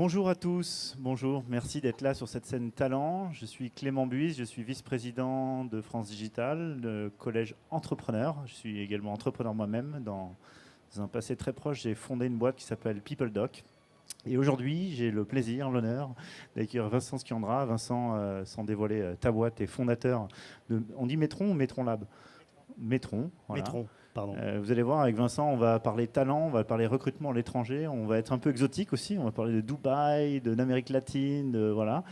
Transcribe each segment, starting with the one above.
Bonjour à tous, bonjour, merci d'être là sur cette scène Talent. Je suis Clément Buis, je suis vice-président de France Digital, le collège entrepreneur. Je suis également entrepreneur moi-même. Dans un passé très proche, j'ai fondé une boîte qui s'appelle PeopleDoc. Et aujourd'hui, j'ai le plaisir, l'honneur d'accueillir Vincent Skiandra. Vincent, sans dévoiler ta boîte, est fondateur de... On dit Metron ou Metron Lab? Metron, voilà. Metron, pardon. Vous allez voir, avec Vincent, on va parler talent, on va parler recrutement à l'étranger, on va être un peu exotique aussi, on va parler de Dubaï, d'Amérique latine, voilà.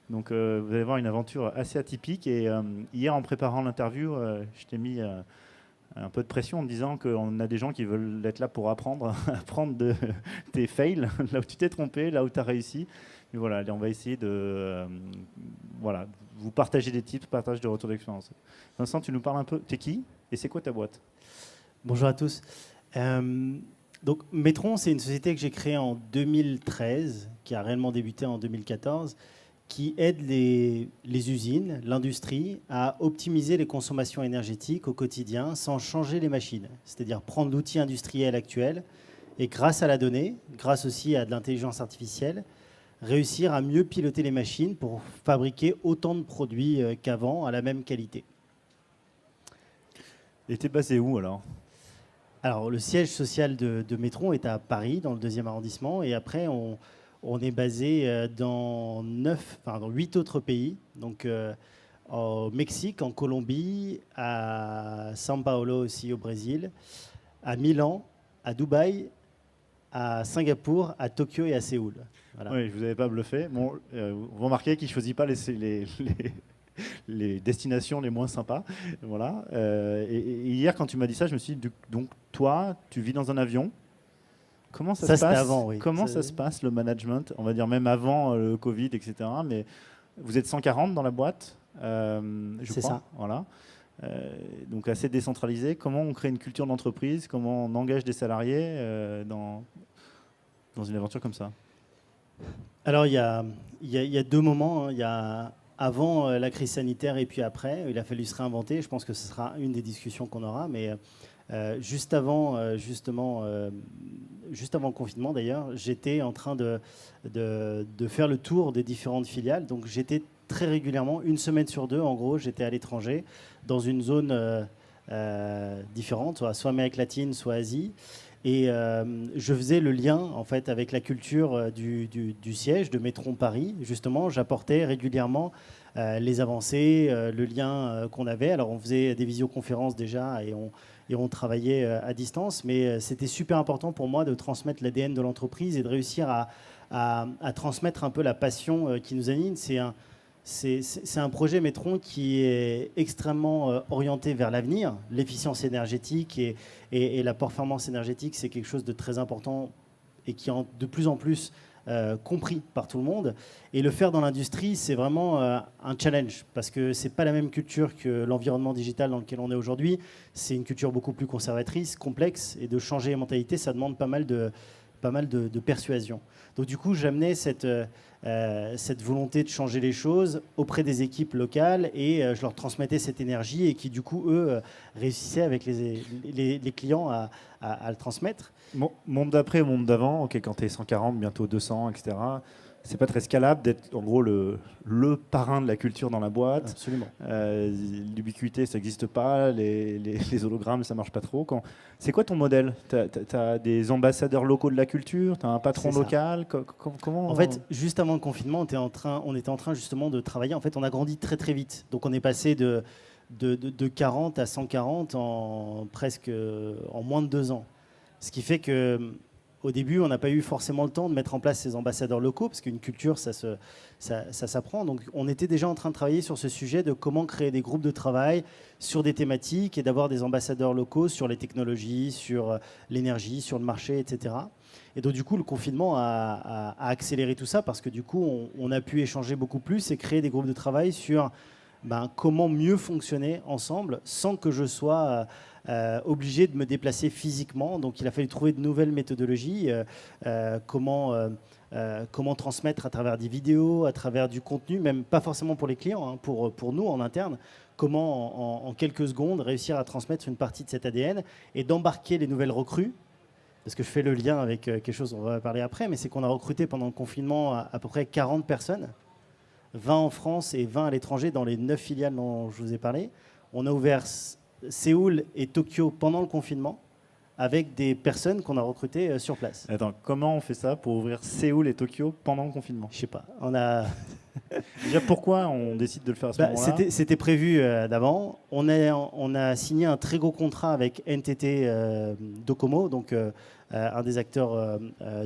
Donc vous allez voir une aventure assez atypique. Et hier, en préparant l'interview, je t'ai mis un peu de pression en me disant qu'on a des gens qui veulent être là pour apprendre, apprendre de tes fails, là où tu t'es trompé, là où tu as réussi. Mais voilà, allez, on va essayer de voilà, vous partager des tips, partage de retours d'expérience. Vincent, tu nous parles un peu, t'es qui et c'est quoi ta boîte? Bonjour à tous. Donc, Metron, c'est une société que j'ai créée en 2013, qui a réellement débuté en 2014, qui aide les usines, l'industrie, à optimiser les consommations énergétiques au quotidien sans changer les machines. C'est-à-dire prendre l'outil industriel actuel et grâce à la donnée, grâce aussi à de l'intelligence artificielle, réussir à mieux piloter les machines pour fabriquer autant de produits qu'avant à la même qualité. Et t'es basé où alors? Alors, le siège social de Metron est à Paris, dans le 2e arrondissement. Et après, on est basé dans 8 autres pays. Donc, au Mexique, en Colombie, à São Paulo aussi au Brésil, à Milan, à Dubaï, à Singapour, à Tokyo et à Séoul. Voilà. Oui, je vous avais pas bluffé. Bon, vous remarquez qu'il ne choisit pas les destinations les moins sympas. Voilà. Et hier, quand tu m'as dit ça, je me suis dit, donc toi, tu vis dans un avion. Comment ça se passe avant, oui. Comment ça se passe, le management? On va dire même avant le Covid, etc. Mais vous êtes 140 dans la boîte, je crois. Ça. Voilà. Donc assez décentralisé. Comment on crée une culture d'entreprise? Comment on engage des salariés dans une aventure comme ça? Alors, il y a 2 moments. Il y a avant la crise sanitaire et puis après. Il a fallu se réinventer. Je pense que ce sera une des discussions qu'on aura. Mais juste avant le confinement, d'ailleurs, j'étais en train de faire le tour des différentes filiales. Donc, j'étais très régulièrement, 1 semaine sur 2, en gros, j'étais à l'étranger, dans une zone différente, soit Amérique latine, soit Asie. Et je faisais le lien en fait avec la culture du siège de Metron Paris. Justement, j'apportais régulièrement les avancées, le lien qu'on avait. Alors, on faisait des visioconférences déjà et on travaillait à distance. Mais c'était super important pour moi de transmettre l'ADN de l'entreprise et de réussir à transmettre un peu la passion qui nous anime. C'est un projet Metron qui est extrêmement orienté vers l'avenir. L'efficience énergétique et la performance énergétique, c'est quelque chose de très important et qui est de plus en plus compris par tout le monde. Et le faire dans l'industrie, c'est vraiment un challenge parce que ce n'est pas la même culture que l'environnement digital dans lequel on est aujourd'hui. C'est une culture beaucoup plus conservatrice, complexe, et de changer les mentalités, ça demande pas mal de persuasion. Donc du coup, j'amenais cette volonté de changer les choses auprès des équipes locales et je leur transmettais cette énergie et qui, du coup, eux, réussissaient avec les clients à le transmettre. Monde d'après, monde d'avant, ok, quand tu es 140, bientôt 200, etc., c'est pas très scalable d'être en gros le parrain de la culture dans la boîte. Absolument. L'ubiquité, ça n'existe pas. Les hologrammes, ça marche pas trop. C'est quoi ton modèle? Tu as des ambassadeurs locaux de la culture? Tu as un patron local? Comment... En fait, juste avant le confinement, on était en train justement de travailler. En fait, on a grandi très très vite. Donc on est passé de 40 à 140 en moins de 2 ans. Ce qui fait que au début, on n'a pas eu forcément le temps de mettre en place ces ambassadeurs locaux, parce qu'une culture, ça s'apprend. Donc, on était déjà en train de travailler sur ce sujet de comment créer des groupes de travail sur des thématiques et d'avoir des ambassadeurs locaux sur les technologies, sur l'énergie, sur le marché, etc. Et donc, du coup, le confinement a accéléré tout ça, parce que du coup, on a pu échanger beaucoup plus et créer des groupes de travail sur comment mieux fonctionner ensemble sans que je sois obligé de me déplacer physiquement. Donc il a fallu trouver de nouvelles méthodologies, comment transmettre à travers des vidéos, à travers du contenu, même pas forcément pour les clients, hein, pour nous en interne, comment en quelques secondes réussir à transmettre une partie de cet ADN et d'embarquer les nouvelles recrues parce que je fais le lien avec quelque chose dont on va parler après, mais c'est qu'on a recruté pendant le confinement à peu près 40 personnes, 20 en France et 20 à l'étranger dans les 9 filiales dont je vous ai parlé. On a ouvert Séoul et Tokyo pendant le confinement avec des personnes qu'on a recrutées sur place. Attends, comment on fait ça pour ouvrir Séoul et Tokyo pendant le confinement? Je sais pas. On a Déjà, pourquoi on décide de le faire à ce moment-là? C'était prévu d'avant. On a signé un très gros contrat avec NTT Docomo, donc un des acteurs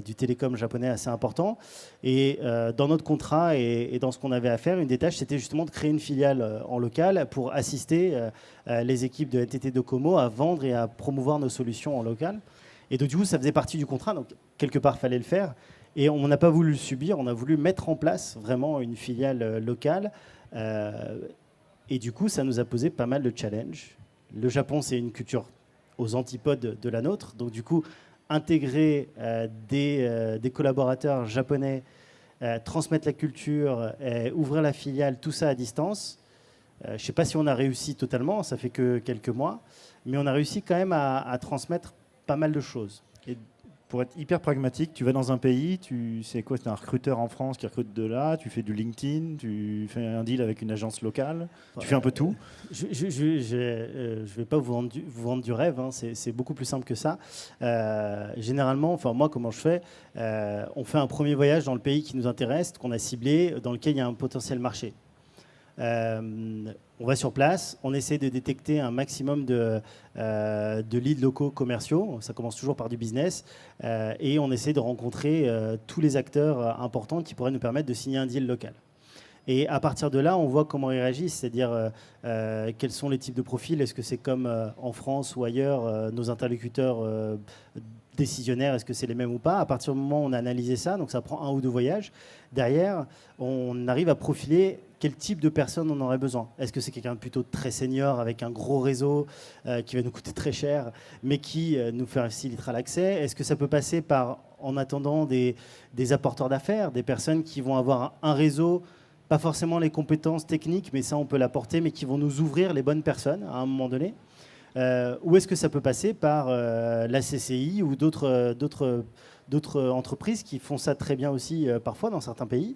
du télécom japonais assez important. Et dans notre contrat et dans ce qu'on avait à faire, une des tâches, c'était justement de créer une filiale en local pour assister les équipes de NTT Docomo à vendre et à promouvoir nos solutions en local. Et donc, du coup, ça faisait partie du contrat. Donc, quelque part, il fallait le faire. Et on n'a pas voulu le subir, on a voulu mettre en place vraiment une filiale locale. Et du coup, ça nous a posé pas mal de challenges. Le Japon, c'est une culture aux antipodes de la nôtre. Donc du coup, intégrer des collaborateurs japonais, transmettre la culture, ouvrir la filiale, tout ça à distance. Je ne sais pas si on a réussi totalement, ça fait que quelques mois, mais on a réussi quand même à transmettre pas mal de choses. Et pour être hyper pragmatique, tu vas dans un pays, tu sais quoi, c'est un recruteur en France qui recrute de là, tu fais du LinkedIn, tu fais un deal avec une agence locale, tu fais un peu tout. Je ne vais pas vous vendre du rêve, hein, c'est beaucoup plus simple que ça. Généralement, enfin moi, comment je fais, on fait un premier voyage dans le pays qui nous intéresse, qu'on a ciblé, dans lequel il y a un potentiel marché. On va sur place, on essaie de détecter un maximum de leads locaux commerciaux, ça commence toujours par du business, et on essaie de rencontrer tous les acteurs importants qui pourraient nous permettre de signer un deal local. Et à partir de là, on voit comment ils réagissent, c'est-à-dire quels sont les types de profils, est-ce que c'est comme en France ou ailleurs, nos interlocuteurs décisionnaires, est-ce que c'est les mêmes ou pas? À partir du moment où on a analysé ça, donc ça prend 1 ou 2 voyages, derrière, on arrive à profiler quel type de personne on aurait besoin. Est-ce que c'est quelqu'un de plutôt très senior, avec un gros réseau qui va nous coûter très cher, mais qui nous facilitera l'accès? Est-ce que ça peut passer par, en attendant, des apporteurs d'affaires, des personnes qui vont avoir un réseau, pas forcément les compétences techniques, mais ça on peut l'apporter, mais qui vont nous ouvrir les bonnes personnes à un moment donné? Ou est-ce que ça peut passer par la CCI ou d'autres entreprises qui font ça très bien aussi parfois dans certains pays,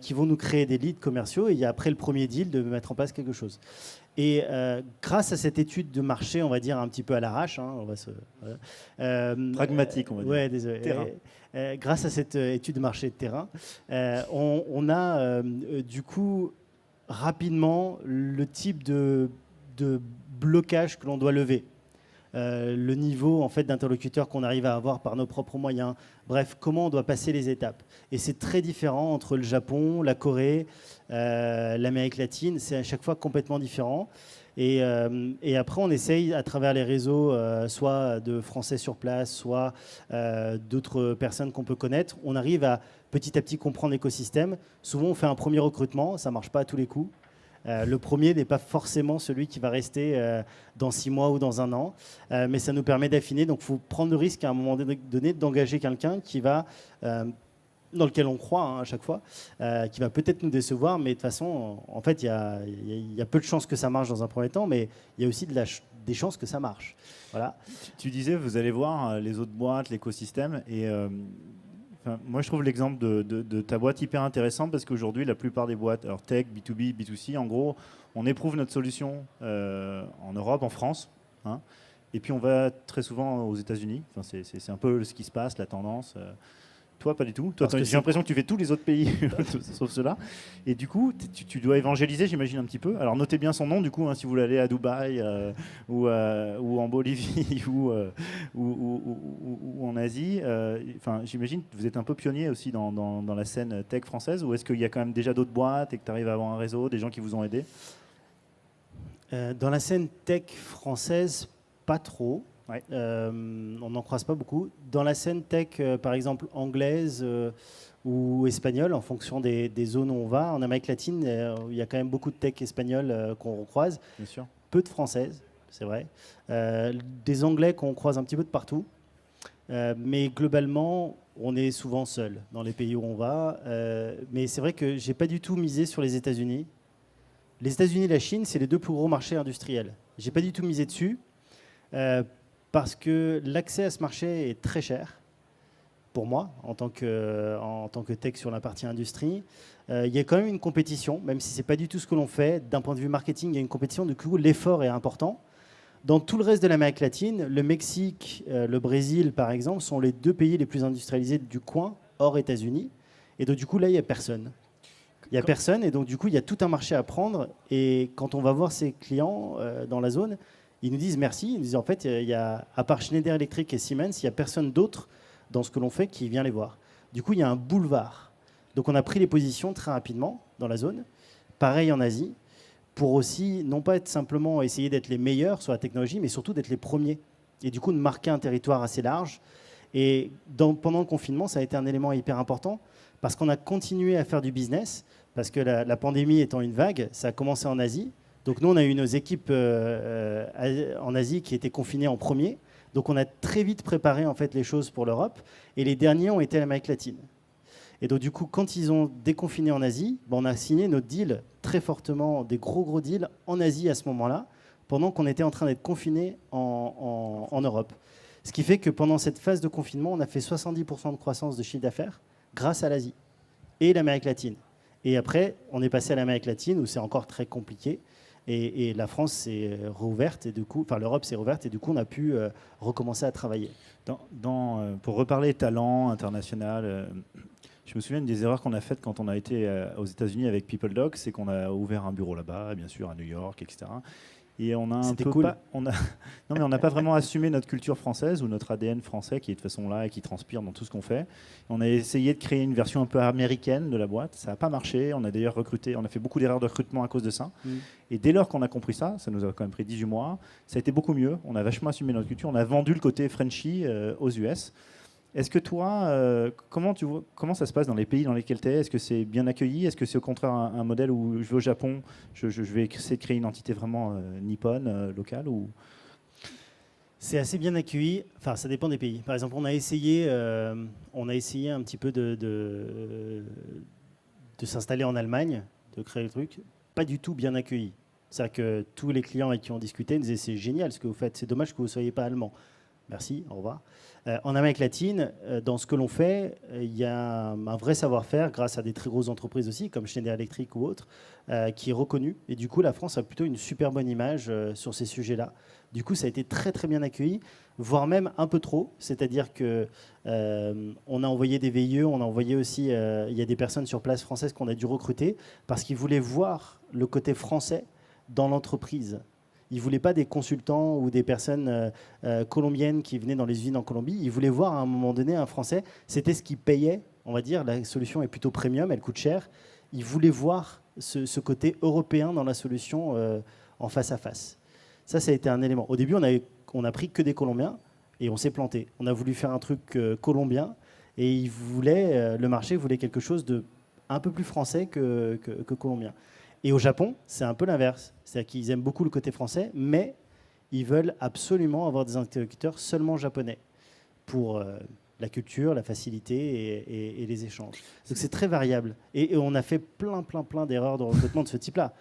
qui vont nous créer des leads commerciaux et il y a après le premier deal de mettre en place quelque chose. Et grâce à cette étude de marché, on va dire un petit peu à l'arrache, hein, Pragmatique, on va dire. Ouais, désolé. Grâce à cette étude de marché de terrain, on a du coup rapidement le type de blocage que l'on doit lever. Le niveau en fait, d'interlocuteur qu'on arrive à avoir par nos propres moyens. Bref, comment on doit passer les étapes. Et c'est très différent entre le Japon, la Corée, l'Amérique latine. C'est à chaque fois complètement différent. Et après, on essaye à travers les réseaux, soit de Français sur place, soit d'autres personnes qu'on peut connaître. On arrive à petit comprendre l'écosystème. Souvent, on fait un premier recrutement. Ça ne marche pas à tous les coups. Le premier n'est pas forcément celui qui va rester dans 6 mois ou dans 1 an, mais ça nous permet d'affiner. Donc, il faut prendre le risque à un moment donné d'engager quelqu'un qui va, dans lequel on croit hein, à chaque fois, qui va peut-être nous décevoir, mais de toute façon, en fait, il y a peu de chances que ça marche dans un premier temps, mais il y a aussi des chances que ça marche. Voilà. Tu disais, vous allez voir les autres boîtes, l'écosystème, et moi, je trouve l'exemple de ta boîte hyper intéressant parce qu'aujourd'hui, la plupart des boîtes, alors tech, B2B, B2C, en gros, on éprouve notre solution en Europe, en France, hein, et puis on va très souvent aux États-Unis. Enfin, c'est un peu ce qui se passe, la tendance. Toi, pas du tout. Toi, j'ai l'impression que tu fais tous les autres pays, sauf ceux-là. Et du coup, tu dois évangéliser, j'imagine, un petit peu. Alors, notez bien son nom, du coup, hein, si vous voulez aller à Dubaï ou en Bolivie ou en Asie. J'imagine que vous êtes un peu pionnier aussi dans la scène tech française. Ou est-ce qu'il y a quand même déjà d'autres boîtes et que tu arrives à avoir un réseau, des gens qui vous ont aidé? Dans la scène tech française, pas trop. Ouais. On n'en croise pas beaucoup. Dans la scène tech, par exemple, anglaise ou espagnole, en fonction des zones où on va, en Amérique latine, il y a quand même beaucoup de tech espagnoles qu'on croise. Bien sûr. Peu de françaises, c'est vrai. Des anglais qu'on croise un petit peu de partout. Mais globalement, on est souvent seul dans les pays où on va. Mais c'est vrai que je n'ai pas du tout misé sur les États-Unis. Les États-Unis et la Chine, c'est les 2 plus gros marchés industriels. Je n'ai pas du tout misé dessus. Parce que l'accès à ce marché est très cher pour moi, en tant que tech sur la partie industrie. Il y a quand même une compétition, même si ce n'est pas du tout ce que l'on fait. D'un point de vue marketing, il y a une compétition, du coup, l'effort est important. Dans tout le reste de l'Amérique latine, le Mexique, le Brésil, par exemple, sont les 2 pays les plus industrialisés du coin, hors États-Unis. Et donc, du coup, là, il n'y a personne. Il n'y a personne, et donc, du coup, il y a tout un marché à prendre. Et quand on va voir ses clients dans la zone, ils nous disent merci. Ils nous disent, en fait, à part Schneider Electric et Siemens, il n'y a personne d'autre dans ce que l'on fait qui vient les voir. Du coup, il y a un boulevard. Donc, on a pris les positions très rapidement dans la zone. Pareil en Asie, pour aussi, non pas être simplement essayer d'être les meilleurs sur la technologie, mais surtout d'être les premiers. Et du coup, de marquer un territoire assez large. Et pendant le confinement, ça a été un élément hyper important parce qu'on a continué à faire du business, parce que la pandémie étant une vague, ça a commencé en Asie. Donc nous, on a eu nos équipes en Asie qui étaient confinées en premier. Donc on a très vite préparé en fait les choses pour l'Europe. Et les derniers ont été l'Amérique latine. Et donc, du coup, quand ils ont déconfiné en Asie, on a signé notre deal très fortement, des gros deals en Asie à ce moment-là, pendant qu'on était en train d'être confinés en Europe. Ce qui fait que pendant cette phase de confinement, on a fait 70% de croissance de chiffre d'affaires grâce à l'Asie et l'Amérique latine. Et après, on est passé à l'Amérique latine où c'est encore très compliqué. Et la France s'est rouverte, et du coup, enfin l'Europe s'est rouverte, et du coup, on a pu recommencer à travailler. Pour reparler talent international, je me souviens des erreurs qu'on a faites quand on a été aux États-Unis avec PeopleDoc, c'est qu'on a ouvert un bureau là-bas, bien sûr, à New York, etc. Et on a C'était cool. non, mais on n'a pas vraiment assumé notre culture française ou notre ADN français qui est de toute façon là et qui transpire dans tout ce qu'on fait. On a essayé de créer une version un peu américaine de la boîte. Ça n'a pas marché. On a d'ailleurs recruté, on a fait beaucoup d'erreurs de recrutement à cause de ça. Et dès lors qu'on a compris ça, ça nous a quand même pris 18 mois, ça a été beaucoup mieux. On a vachement assumé notre culture. On a vendu le côté Frenchy aux US. Est-ce que toi, comment ça se passe dans les pays dans lesquels tu es? Est-ce que c'est bien accueilli? Est-ce que c'est au contraire un modèle où je vais au Japon, je vais essayer de créer une entité vraiment nippone, locale ou... C'est assez bien accueilli. Enfin, ça dépend des pays. Par exemple, on a essayé un petit peu de s'installer en Allemagne, de créer le truc. Pas du tout bien accueilli. C'est-à-dire que tous les clients avec qui on discutait nous disaient c'est génial ce que vous faites, c'est dommage que vous ne soyez pas allemand. Merci, au revoir. En Amérique latine, dans ce que l'on fait, il y a un vrai savoir-faire grâce à des très grosses entreprises aussi, comme Schneider Electric ou autres, qui est reconnu. Et du coup, la France a plutôt une super bonne image sur ces sujets-là. Du coup, ça a été très très bien accueilli, voire même un peu trop. C'est-à-dire que on a envoyé des VIE, on a envoyé aussi, il y a des personnes sur place françaises qu'on a dû recruter parce qu'ils voulaient voir le côté français dans l'entreprise. Ils ne voulaient pas des consultants ou des personnes colombiennes qui venaient dans les usines en Colombie. Ils voulaient voir à un moment donné un Français. C'était ce qui payait, on va dire. La solution est plutôt premium, elle coûte cher. Ils voulaient voir ce côté européen dans la solution en face à face. Ça a été un élément. Au début, on a pris que des Colombiens et on s'est planté. On a voulu faire un truc colombien et le marché voulait quelque chose de un peu plus français que colombien. Et au Japon, c'est un peu l'inverse. C'est-à-dire qu'ils aiment beaucoup le côté français, mais ils veulent absolument avoir des interlocuteurs seulement japonais pour la culture, la facilité et les échanges. Donc c'est très variable. Et on a fait plein d'erreurs de recrutement de ce type-là.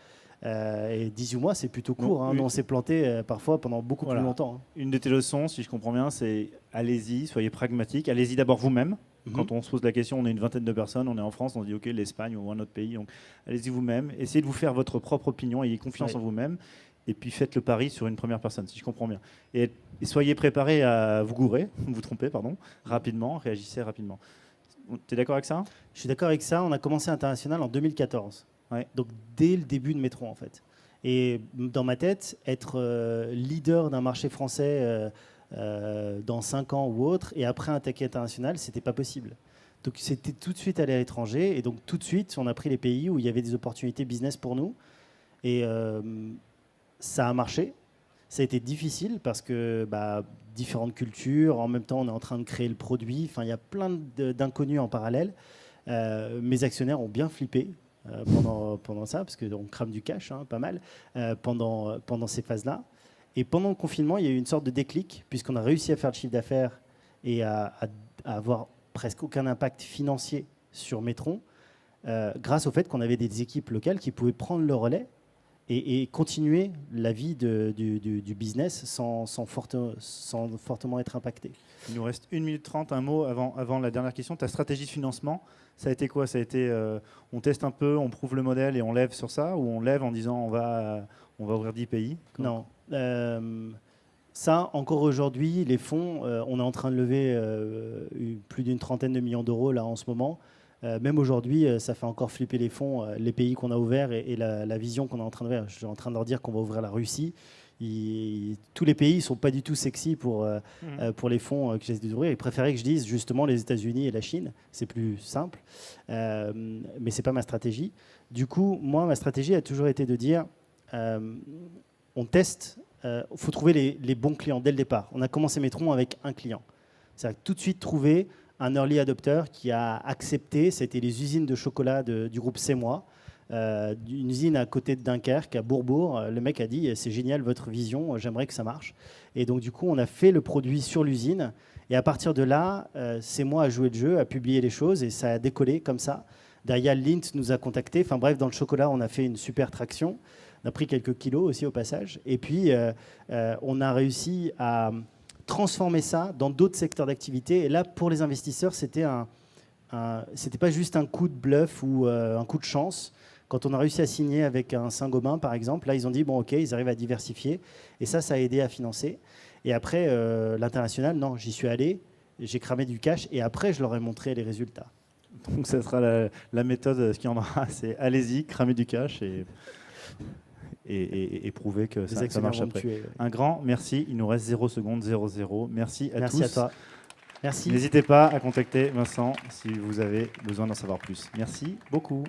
Et 18 mois, c'est plutôt court. Hein. Nous, on s'est planté parfois pendant beaucoup plus longtemps. Hein. Une de tes leçons, si je comprends bien, c'est allez-y, soyez pragmatique. Allez-y d'abord vous-même. Quand on se pose la question, on est une vingtaine de personnes, on est en France, on se dit ok, l'Espagne ou un autre pays. Donc allez-y vous-même. Essayez de vous faire votre propre opinion, ayez confiance en vous-même. Et puis faites le pari sur une première personne, si je comprends bien. Et soyez préparés à vous gourer, vous tromper, pardon, rapidement, réagissez rapidement. Tu es d'accord avec ça? Je suis d'accord avec ça. On a commencé International en 2014. Ouais. Donc dès le début de Metro en fait. Et dans ma tête, être leader d'un marché français dans 5 ans ou autre, et après attaquer International, c'était pas possible. Donc c'était tout de suite aller à l'étranger, et donc tout de suite, on a pris les pays où il y avait des opportunités business pour nous, et ça a marché. Ça a été difficile parce que différentes cultures, en même temps on est en train de créer le produit, enfin il y a plein d'inconnus en parallèle. Mes actionnaires ont bien flippé pendant ça, parce qu'on crame du cash, hein, pas mal, pendant ces phases-là. Et pendant le confinement, il y a eu une sorte de déclic, puisqu'on a réussi à faire le chiffre d'affaires et à avoir presque aucun impact financier sur Metron, grâce au fait qu'on avait des équipes locales qui pouvaient prendre le relais et continuer la vie du business sans fortement être impacté. Il nous reste 1 minute 30, un mot avant la dernière question. Ta stratégie de financement, ça a été quoi? Ça a été, on teste un peu, on prouve le modèle et on lève sur ça, ou on lève en disant on va ouvrir 10 pays? Non. Ça, encore aujourd'hui, les fonds, on est en train de lever plus d'une trentaine de millions d'euros là en ce moment. Même aujourd'hui, ça fait encore flipper les fonds, les pays qu'on a ouverts et la vision qu'on est en train d'ouvrir. Je suis en train de leur dire qu'on va ouvrir la Russie. Tous les pays ne sont pas du tout sexy pour les fonds que j'essaie d'ouvrir. Ils préféraient que je dise justement les États-Unis et la Chine. C'est plus simple. Mais ce n'est pas ma stratégie. Du coup, moi, ma stratégie a toujours été de dire on teste. Il faut trouver les bons clients dès le départ. On a commencé Metron avec un client. C'est-à-dire tout de suite trouver un early adopter qui a accepté. C'était les usines de chocolat du groupe C'est Moi. Une usine à côté de Dunkerque, à Bourbourg. Le mec a dit « c'est génial votre vision, j'aimerais que ça marche ». Et donc du coup, on a fait le produit sur l'usine. Et à partir de là, C'est Moi a joué le jeu, a publié les choses et ça a décollé comme ça. Derrière, Lindt nous a contactés. Enfin bref, dans le chocolat, on a fait une super traction. On a pris quelques kilos aussi au passage. Et puis, on a réussi à transformer ça dans d'autres secteurs d'activité. Et là, pour les investisseurs, c'était pas juste un coup de bluff ou un coup de chance. Quand on a réussi à signer avec un Saint-Gobain, par exemple, là, ils ont dit, bon, OK, ils arrivent à diversifier. Et ça a aidé à financer. Et après, l'international, non, j'y suis allé, j'ai cramé du cash. Et après, je leur ai montré les résultats. Donc, ça sera la méthode, ce qu'il y en aura, c'est allez-y, cramer du cash et prouver que ça marche après. Tuer, ouais. Un grand merci. Il nous reste 0 secondes, 0-0. Merci à tous. Merci à toi. Merci. N'hésitez pas à contacter Vincent si vous avez besoin d'en savoir plus. Merci beaucoup.